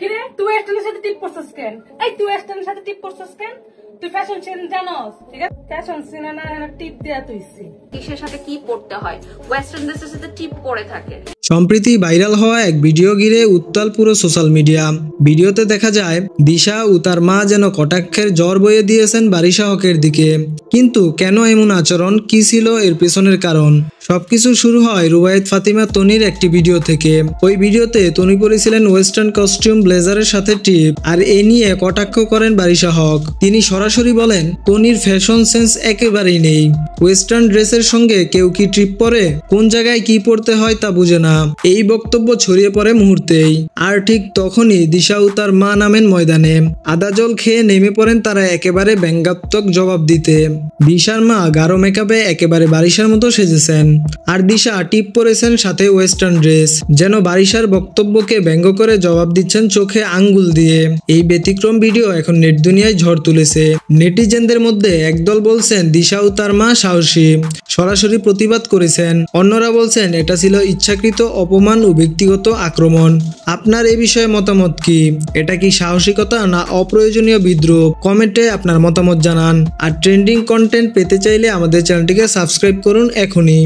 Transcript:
কিরে তুই ওয়েস্টার্নের সাথে টিপ করছিস কেন? এই তুই ওয়েস্টার্নের সাথে টিপ করছিস কেন? তুই ফ্যাশন সিন জানোস? ঠিক আছে, ফ্যাশন সিন না টিপ দেয়া তুইছি। কিসের সাথে কি পড়তে হয়, ওয়েস্টার্ন ড্রেসের সাথে টিপ পরে থাকে। সম্প্রতি ভাইরাল হওয়া এক ভিডিও ঘিরে উত্তাল পুরো সোশ্যাল মিডিয়া। ভিডিওতে দেখা যায় দিশা ও তার মা যেন কটাক্ষের জ্বর বয়ে দিয়েছেন বারিশা হকের দিকে। কিন্তু কেন এমন আচরণ, কি ছিল এর পেছনের কারণ? সবকিছু শুরু হয় রুবায়েত ফাতিমা তনির একটি ভিডিও থেকে। ওই ভিডিওতে তনি পরেছিলেন ওয়েস্টার্ন কস্টিউম ব্লেজারের সাথে টিপ, আর এ নিয়ে কটাক্ষ করেন বারিশা হক। তিনি সরাসরি বলেন তনির ফ্যাশন সেন্স একেবারেই নেই। ওয়েস্টার্ন ড্রেসের সঙ্গে কেউ কি ট্রিপ পরে, কোন জায়গায় কি পরতে হয় তা বুঝে না। এই বক্তব্য ছড়িয়ে পড়ে মুহূর্তেই। আর ঠিক তখনই দিশা ও তার মা নামেন ময়দানে। আদা জল খেয়ে নেমে পড়েন তারা একেবারে ব্যঙ্গাত্মক জবাব দিতে। দিশার মা গাঢ় মেকআপে একেবারে বারিশার মতো সেজেছেন, আর দিশা টিপ পরেছেন সাথে ওয়েস্টার্ন ড্রেস। যেন বারিশার বক্তব্যকে ব্যঙ্গ করে জবাব দিচ্ছেন চোখে আঙ্গুল দিয়ে। এই ব্যতিক্রম ভিডিও এখন নেট দুনিয়ায় ঝড় তুলেছে। নেটিজেনদের মধ্যে একদল বলছেন দিশা ও তার মা সাহসী, সরাসরি প্রতিবাদ করেছেন। অন্যরা বলছেন এটা ছিল ইচ্ছাকৃত অপমান ও ব্যক্তিগত আক্রমণ। আপনার এই বিষয়ে মতামত কি? এটা কি সাহসিকতা না অপ্রয়োজনীয় বিদ্রুপ? কমেন্টে আপনার মতামত জানান। আর ট্রেন্ডিং কন্টেন্ট পেতে চাইলে আমাদের চ্যানেলটিকে সাবস্ক্রাইব করুন এখনই।